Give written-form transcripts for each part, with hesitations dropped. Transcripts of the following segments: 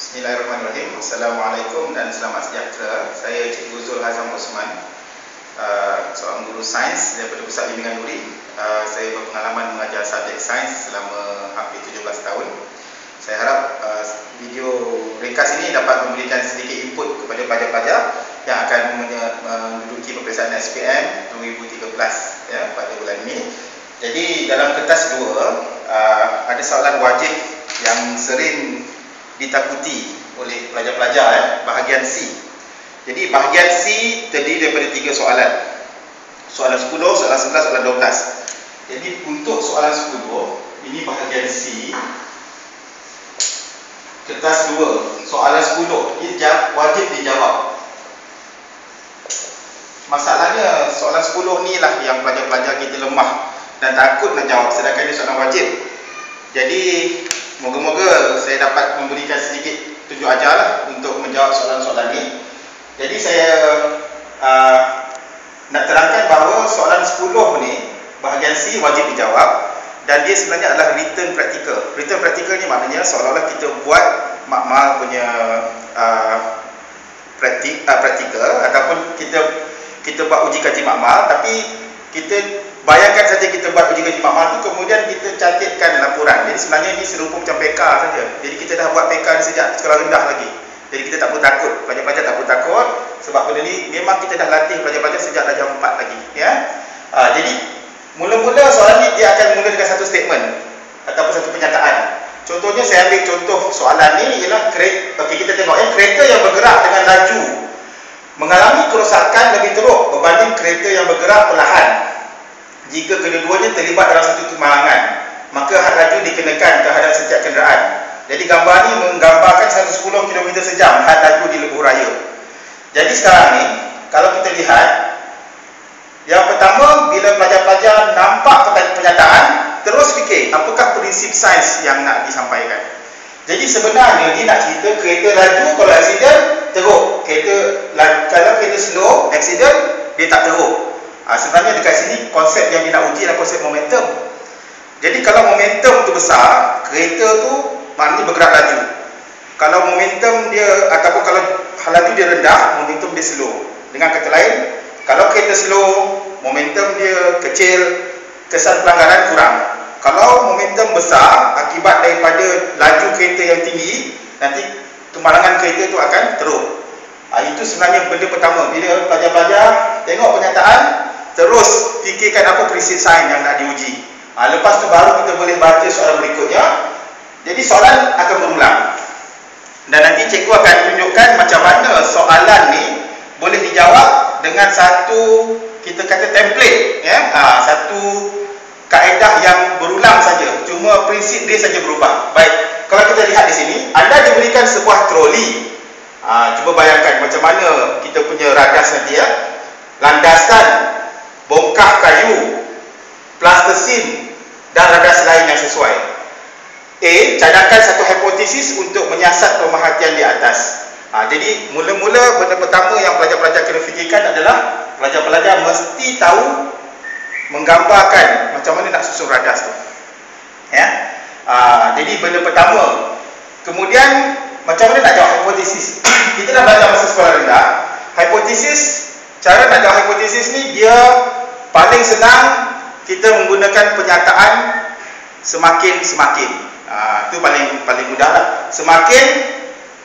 Bismillahirrahmanirrahim. Assalamualaikum dan selamat sejahtera. Saya Cikgu Zul Hazam Osman, seorang guru sains daripada Pusat Bimbingan Nuri. Saya berpengalaman mengajar subjek sains selama hampir 17 tahun. Saya harap video ringkas ini dapat memberikan sedikit input kepada pelajar-pelajar yang akan menduduki peperiksaan SPM 2013 ya, pada bulan ini. Jadi dalam kertas 2 ada soalan wajib yang sering ditakuti oleh pelajar-pelajar, bahagian C. Jadi bahagian C terdiri daripada 3 soalan. Soalan 10, soalan 11, soalan 12. Jadi untuk soalan 10, ini bahagian C. Kertas 2, soalan 10, ini wajib dijawab. Masalahnya soalan 10 ni lah yang pelajar-pelajar kita lemah dan takut nak jawab, sedangkan ini soalan wajib. Jadi moga-moga saya dapat memberikan sedikit tunjuk ajar lah untuk menjawab soalan-soalan ni. Jadi saya nak terangkan bahawa soalan 10 ni bahagian C wajib dijawab dan dia sebenarnya adalah written practical. Written practical ni maknanya seolah-olah kita buat makmal punya practical ataupun kita buat uji kaji makmal, tapi kita bayangkan saja kita buat uji kaji makmal tu, kemudian kita cantikkan laporan. Jadi sebenarnya ini serupa macam PK saja. Jadi kita dah buat PK ni sejak sekolah rendah lagi. Jadi kita tak perlu takut, pelajar-pelajar tak perlu takut, sebab benda ni memang kita dah latih pelajar-pelajar sejak darjah 4 lagi ya. Jadi mula-mula soalan ni dia akan mula dengan satu statement ataupun satu pernyataan. Contohnya saya ambil contoh soalan ni ialah kita tengok kereta yang bergerak dengan laju mengalami kerosakan lebih teruk berbanding kereta yang bergerak perlahan. Jika kedua-duanya terlibat dalam satu kemalangan, maka had laju dikenakan terhadap setiap kenderaan. Jadi gambar ni menggambarkan 110 km sejam had laju di lebuh raya. Jadi sekarang ni kalau kita lihat, yang pertama, bila pelajar-pelajar nampak pernyataan, terus fikir apakah prinsip sains yang nak disampaikan. Jadi sebenarnya dia nak cerita kereta laju kalau aksiden teruk, kalau kereta slow aksiden dia tak teruk. Sebenarnya dekat sini konsep yang dia nak uji adalah konsep momentum. Jadi kalau momentum tu besar, kereta tu maknanya bergerak laju. Kalau momentum dia ataupun kalau laju dia rendah, momentum dia slow. Dengan kata lain, kalau kereta slow, momentum dia kecil, kesan pelanggaran kurang. Kalau momentum besar akibat daripada laju kereta yang tinggi, nanti kemalangan kereta tu akan teruk. Itu sebenarnya benda pertama. Bila pelajar-pelajar tengok pernyataan, terus fikirkan apa prinsip sains yang nak diuji. Lepas tu baru kita boleh baca soalan berikutnya. Jadi soalan akan berulang. Dan nanti cikgu akan tunjukkan macam mana soalan ni boleh dijawab dengan satu, kita kata template ya. Satu kaedah yang berulang saja. Cuma prinsip dia saja berubah. Baik, kalau kita lihat di sini, anda diberikan sebuah troli. Cuba bayangkan macam mana kita punya radas nanti ya. Landasan, bongkah kayu, plastisin dan radas lain yang sesuai. A. Cadangkan satu hipotesis untuk menyiasat pemerhatian di atas. Jadi mula-mula benda pertama yang pelajar-pelajar kena fikirkan adalah pelajar-pelajar mesti tahu menggambarkan macam mana nak susun radas tu. Ya. Jadi benda pertama. Kemudian macam mana nak jawab hipotesis. Kita dah belajar masa sekolah rendah. Hipotesis, cara nak jawab hipotesis ni dia paling senang, kita menggunakan pernyataan semakin. Itu paling mudah lah. Semakin,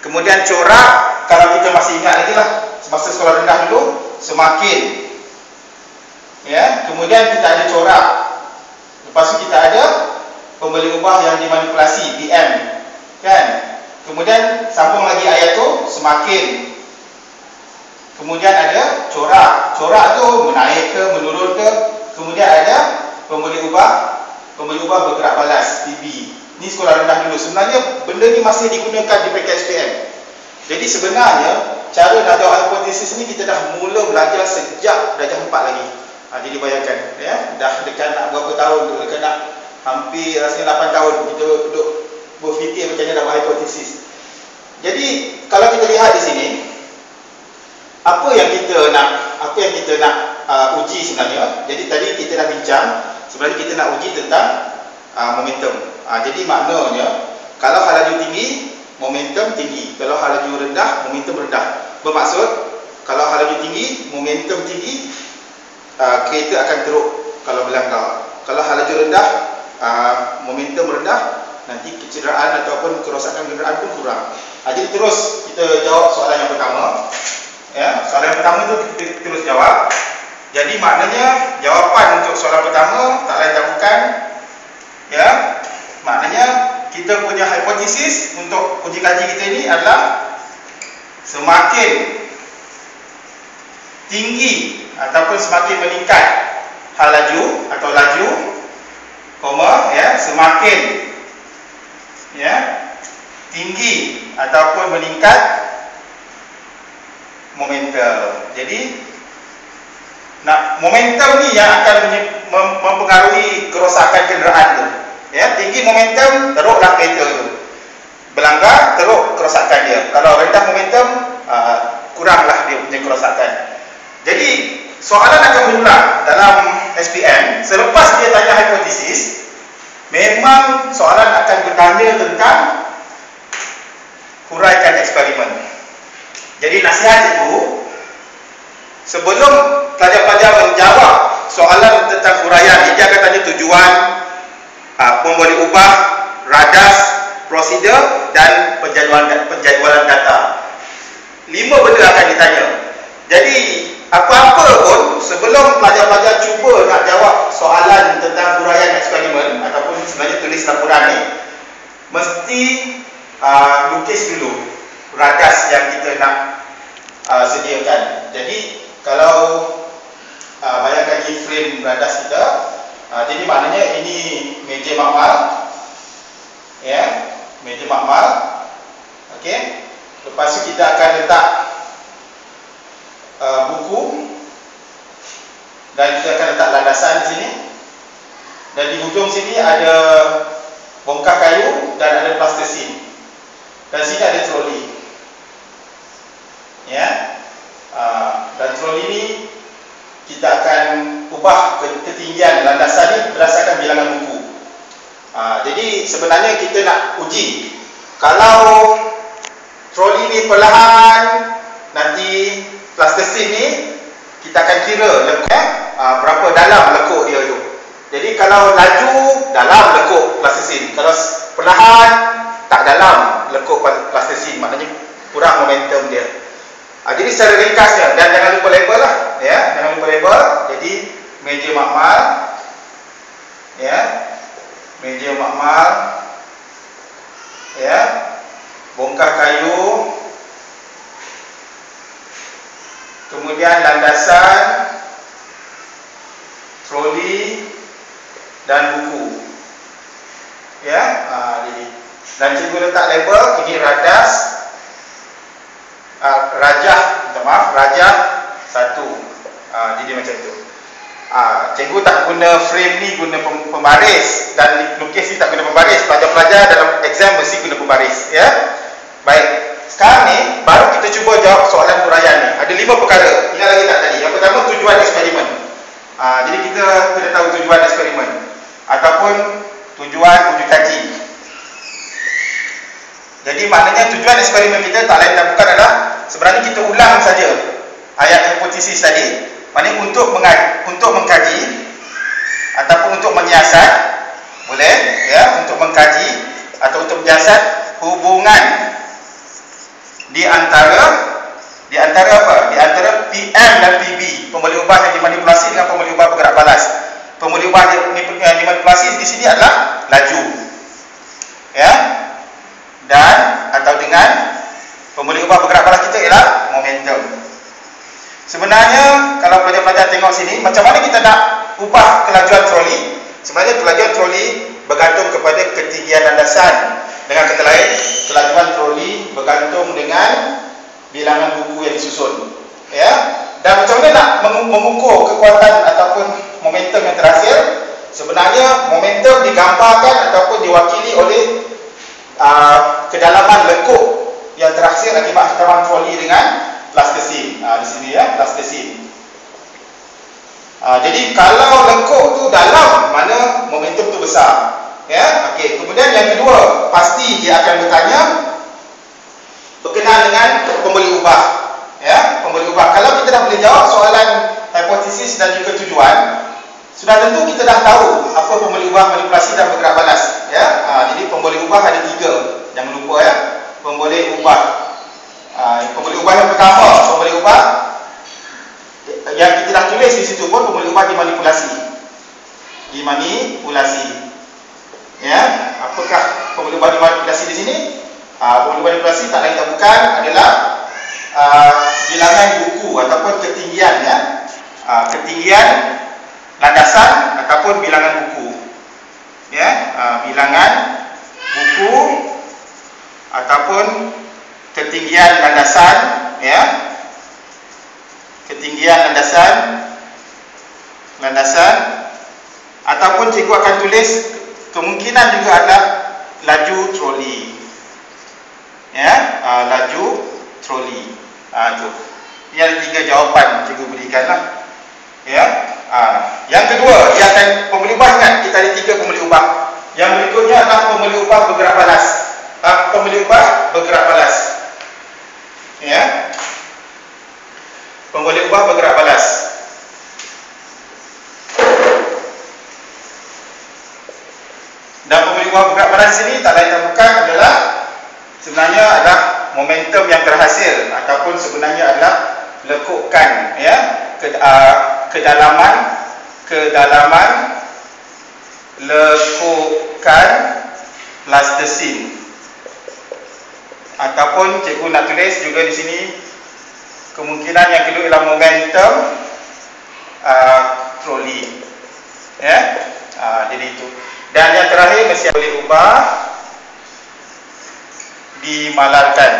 kemudian corak, kalau kita masih ingat lagi lah semasa sekolah rendah dulu, semakin ya, kemudian kita ada corak, lepas tu kita ada pembeli ubah yang dimanipulasi, BM kan, kemudian sambung lagi ayat tu, semakin, kemudian ada corak tu menaik ke menurun ke, kemudian ada pembeli ubah bergerak balas, PB. Ni sekolah rendah dulu. Sebenarnya benda ni masih digunakan di PKSPM. Jadi sebenarnya cara nak jawab hipotesis ni kita dah mula belajar sejak darjah 4 lagi. Jadi bayangkan ya, dah dekat nak berapa tahun tu, dekat nak hampir rasanya 8 tahun kita duduk berfikir macam mana nak buat hipotesis. Jadi kalau kita lihat di sini, apa yang kita nak uji sebenarnya. Jadi tadi kita dah bincang, sebenarnya kita nak uji tentang momentum. Jadi maknanya kalau hal laju tinggi, momentum tinggi. Kalau hal laju rendah, momentum rendah. Bermaksud, kalau hal laju tinggi, momentum tinggi, kereta akan teruk kalau berlanggar. Kalau hal laju rendah, momentum rendah, nanti kecederaan ataupun kerosakan kenderaan pun kurang. Jadi terus kita jawab soalan yang pertama. Ya, soalan yang pertama tu kita terus jawab. Jadi maknanya jawapan untuk soalan pertama tak lain tak bukan, ya, maknanya kita punya hipotesis untuk uji kaji kita ini adalah semakin tinggi ataupun semakin meningkat hal laju atau laju, ya, semakin, ya, tinggi ataupun meningkat momentum. Jadi momentum ni yang akan mempengaruhi kerosakan kenderaan tu. Ya, tinggi momentum, teruklah kereta tu. Berlanggar, teruk kerosakan dia. Kalau rendah momentum, kuranglah dia punya kerosakan. Jadi soalan akan berulang dalam SPM. Selepas dia tanya hipotesis, memang soalan akan bertanya tentang huraikan eksperimen. Jadi nasihat cikgu, sebelum pelajar-pelajar menjawab soalan tentang huraian, dia akan tanya tujuan, pemberi ubah, radas, prosedur dan penjadualan data. 5 benda akan ditanya. Jadi apa-apa pun sebelum pelajar-pelajar cuba nak jawab soalan tentang huraian eksperimen ataupun sebenarnya tulis laporan ni, mesti lukis dulu radas yang kita nak sediakan. Jadi kalau bayangkan ini frame radas kita, jadi maknanya ini meja makmal, ya, meja makmal. Okey. Lepas tu kita akan letak buku dan kita akan letak landasan di sini. Dan di hujung sini ada bongkar kayu dan ada plastisin. Dan sini ada troli. Ya. Dan troli ini kita akan ubah ketinggian landasan ini berdasarkan bilangan buku. Jadi sebenarnya kita nak uji kalau troli ini perlahan, nanti plastisin ni kita akan kira lekuk, berapa dalam lekuk dia tu. Jadi kalau laju, dalam lekuk plastisin. Kalau perlahan, tak dalam lekuk plastisin, maknanya kurang momentum dia. Jadi secara ringkasnya, dan jangan lupa label lah, ya, jangan lupa label. Jadi meja makmal, ya, meja makmal, ya, bongkar kayu, kemudian landasan, troli dan buku, ya. Jadi dan cikgu letak label ini radas, rajah, minta maaf, rajah 1. Jadi macam tu. Cikgu tak guna frame ni, guna pembaris, dan lukis ni tak guna pembaris. Pelajar-pelajar dalam exam mesti guna pembaris, ya. Baik, sekarang ni baru kita cuba jawab soalan huraian ni. Ada 5 perkara. Ingat lagi tak tadi? Yang pertama, tujuan eksperimen. Jadi kita kena tahu tujuan eksperimen ataupun tujuan uji kaji. Jadi maknanya tujuan eksperimen kita tak lain tak bukan adalah sebenarnya kita ulang saja ayat hipotesis tadi. Maknanya untuk mengkaji ataupun untuk menyiasat, boleh, ya, untuk mengkaji atau untuk menyiasat hubungan di antara apa? Di antara PM dan PB, pemberi ubah yang dimanipulasi dengan pemberi ubah bergerak balas. Pemberi ubah yang dimanipulasi di sini adalah laju, ya, dan atau dengan pemberi ubah bergerak balas kita ialah momentum. Sebenarnya kalau pelajar-pelajar tengok sini, macam mana kita nak ubah kelajuan troli? Sebenarnya kelajuan troli bergantung kepada ketinggian landasan. Dengan kata lain, kelajuan troli bergantung dengan bilangan buku yang disusun, ya. Dan macam mana nak mengukur kekuatan ataupun momentum yang terhasil? Sebenarnya momentum digambarkan ataupun diwakili oleh kedalaman lekuk yang terhasil akibat hantaman troli dengan plastisin. Di sini, ya, plastisin. Jadi kalau lekuk tu dalam, mana momentum tu besar, ya. Okey. Kemudian yang kedua, pasti dia akan bertanya berkenaan dengan pemberi ubah. Ya, pemberi ubah. Kalau kita dah boleh jawab soalan hipotesis dan juga tujuan, sudah tentu kita dah tahu apa pemberi ubah, manipulasi dan bergerak balas. Ya, jadi pemberi ubah ada 3. Jangan lupa ya, pemberi ubah. Pemberi ubah yang pertama, pemberi ubah yang kita dah tulis di situ pun pemberi ubah dimanipulasi. Dimanipulasi. Ya, apakah pemberi ubah dimanipulasi di sini? Pemberi ubah manipulasi tak lain tak bukan adalah bilangan buku ataupun ketinggian, ya. Ketinggian landasan ataupun bilangan buku. Ya, bilangan buku ataupun ketinggian landasan, ya. Ketinggian landasan ataupun cikgu akan tulis kemungkinan juga adalah laju troli. Ya, laju troli. Itu. Ini ada 3 jawapan cikgu berikanlah. Ya. Yang kedua, dia akan pemberi ubah, ingat kita ada 3 pemberi ubah. Yang berikutnya adalah pemberi ubah bergerak balas. Pemberi ubah bergerak balas. Ya. Pemberi ubah bergerak balas. Dan pemberi ubah bergerak balas di sini tak lain tak bukan adalah sebenarnya adalah momentum yang terhasil ataupun sebenarnya adalah lekukan, ya, kedalaman lekukan plastesin. Ataupun cikgu nak tulis juga di sini kemungkinan yang kedua ialah momentum troli. Ya. Jadi itu. Dan yang terakhir mesti boleh ubah dimalarkan.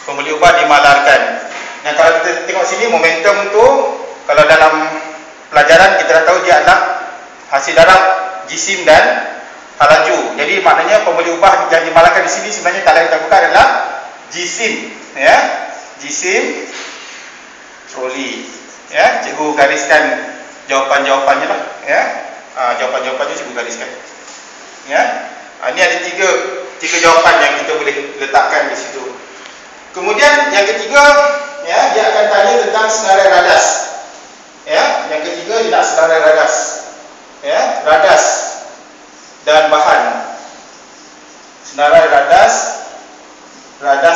Pemberi ubah dimalarkan. Nah, kalau kita tengok sini momentum tu, kalau dalam pelajaran kita dah tahu dia adalah hasil darab jisim dan laju. Jadi maknanya pemberi ubah yang dimalarkan di sini sebenarnya tak lain tak bukan adalah jisim, ya. Jisim troli. Ya, cikgu gariskan jawapan-jawapannya lah, ya. Jawapan-jawapannya cikgu gariskan. Ya. Ini ada tiga jawapan yang kita boleh letakkan di situ. Kemudian yang ketiga, ya, dia akan tanya tentang senarai radas. Ya, yang ketiga dia nak senarai radas. Ya, radas dan bahan. Senarai radas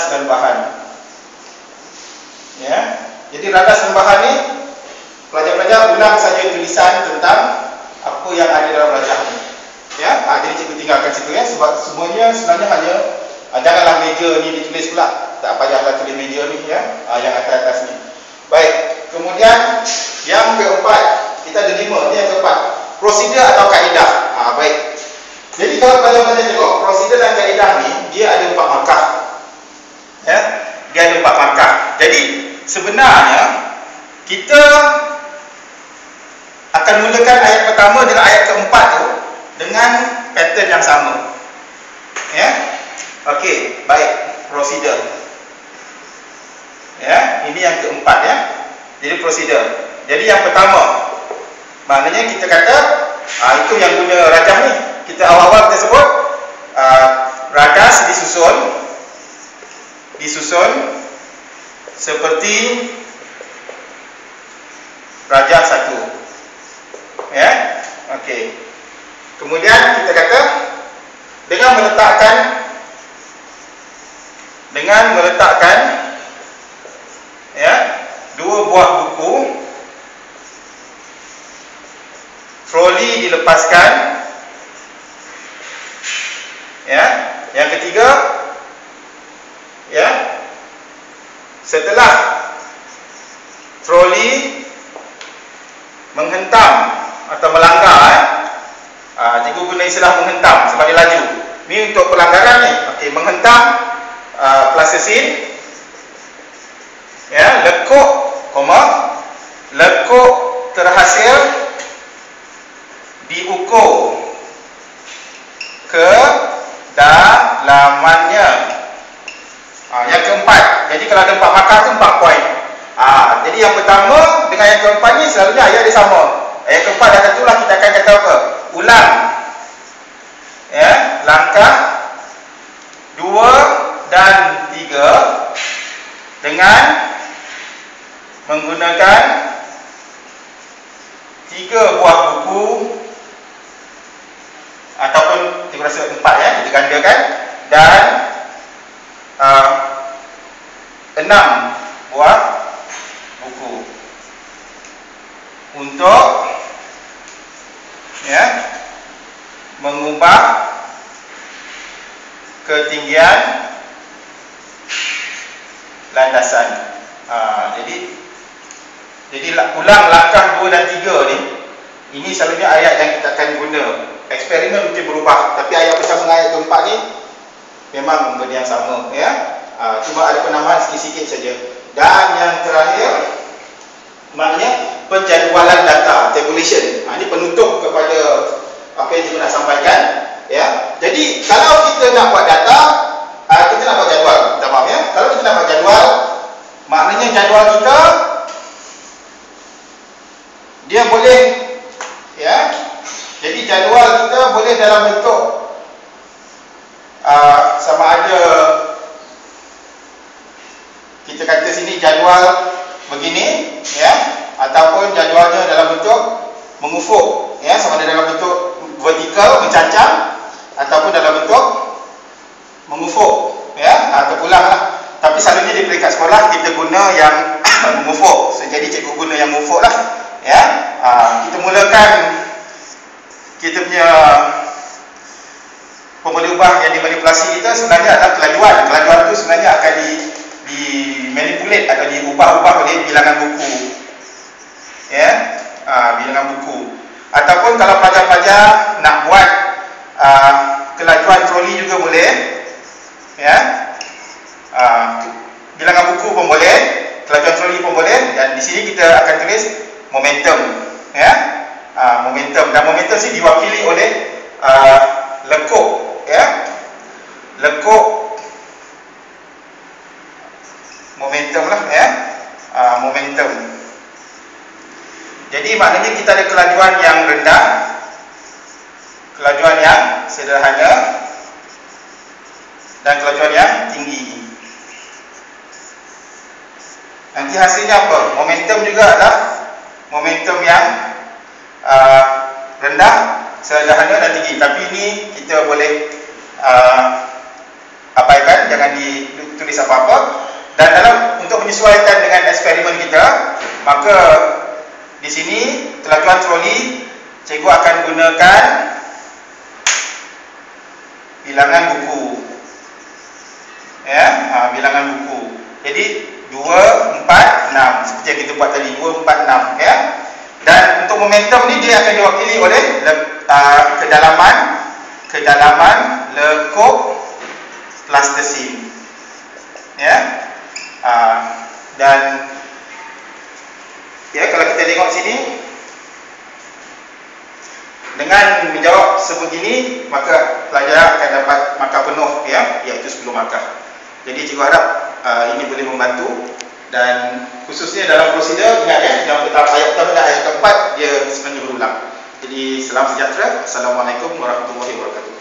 dan bahan. Ya. Jadi radas dan bahan ni pelajar-pelajar ulang saja tulisan tentang apa yang ada dalam rajah ni. Ya, jadi cikgu tinggalkan situ, ya, sebab semuanya sebenarnya hanya janganlah meja ni ditulis pula. Tak payahlah tulis meja ni, ya, yang atas ni. Baik, kemudian yang keempat, kita ada 5, ni yang keempat. Prosedur atau kaedah. Baik. Jadi kalau pelajar-pelajar tengok, prosedur dan kaedah ni dia ada 4 markah. Ya, dia ada 4 markah. Jadi sebenarnya kita akan mulakan ayat pertama dengan ayat keempat tu dengan pattern yang sama. Ya. Okey, baik, prosedur. Ya, ini yang keempat, ya. Jadi prosedur. Jadi yang pertama, maknanya kita kata itu yang guna rajah ni. Kita awal-awal kita sebut radas disusun seperti rajah 1. Ya. Okey. Kemudian kita kata dengan meletakkan ya 2 buah buku, troli dilepaskan. Ya, yang ketiga, ya, setelah troli menghentam atau melanggar, cikgu guna istilah menghentam sebab dia laju. Ni untuk pelanggaran ni. Okey, menghentam plastesin. Ya, lekuk terhasil diukur kedalamannya. Yang keempat. Jadi kalau ada 4 markah tu 4 poin. Jadi yang pertama dengan yang keempat ni selalunya ayat dia sama. Ayat keempat dah tentulah kita akan kata apa? Ulang. Ya, langkah 2 dan 3 dengan menggunakan 3 buah buku ataupun kita rasa 4 ya, kita gandakan, dan 6 buah buku untuk ya mengubah ketinggian landasan. Jadi ulang langkah 2 dan 3 ni. Ini selalunya ayat yang kita akan guna. Eksperimen mungkin berubah, tapi ayat bersama dengan ayat keempat ni memang benda yang sama ya. Cuma ada penambahan sikit-sikit saja. Dan yang terakhir maknanya penjadualan data, tabulation. Ini penutup kepada apa yang kita nak sampaikan ya. Jadi kalau kita nak buat data, kita nak buat jadual, minta maaf ya. Kalau kita nak buat jadual, maknanya jadual kita dia boleh ya. Jadi jadual kita boleh dalam bentuk sama ada kita kata sini jadual begini ya, ataupun jadualnya dalam bentuk mengufuk ya, sama ada dalam bentuk vertikal mencancang ataupun dalam bentuk mengufuk ya, terpulang lah. Tapi selalunya di peringkat sekolah kita guna yang mengufuk. So, jadi cikgu guna yang mengufuk lah ya. Kita mulakan kita punya pemboleh ubah yang dimanipulasi kita sebenarnya adalah kelajuan. Kelajuan itu sebenarnya akan dimanipulate atau diubah-ubah oleh bilangan buku ya, bilangan buku. Ataupun kalau pelajar-pelajar nak buat kelajuan troli juga boleh ya. Bilangan buku pun boleh, kelajuan troli pun boleh, dan di sini kita akan tulis momentum ya. Momentum, dan momentum sini diwakili oleh lekuk ya, lekuk momentum lah ya, momentum. Jadi maknanya kita ada kelajuan yang rendah, kelajuan yang sederhana, dan kelajuan yang tinggi. Nanti hasilnya apa? Momentum juga adalah momentum yang rendah, sederhana dan tinggi. Tapi ini kita boleh abaikan, jangan ditulis apa-apa. Dan dalam untuk menyesuaikan dengan eksperimen kita, maka di sini kelajuan troli cikgu akan gunakan bilangan buku ya, bilangan buku. Jadi 2, 4, 6 seperti yang kita buat tadi, 2, 4, 6 ya. Dan untuk momentum ni dia akan diwakili oleh kedalaman lekuk plastesin ya. Dan ya, kalau kita tengok sini, dengan menjawab sebegini maka pelajar akan dapat markah penuh ya, iaitu 10 markah. Jadi cikgu harap ini boleh membantu, dan khususnya dalam prosedur ingat ya, yang pertama ayat pertama dan ayat keempat dia sebenarnya berulang. Jadi salam sejahtera. Assalamualaikum warahmatullahi wabarakatuh.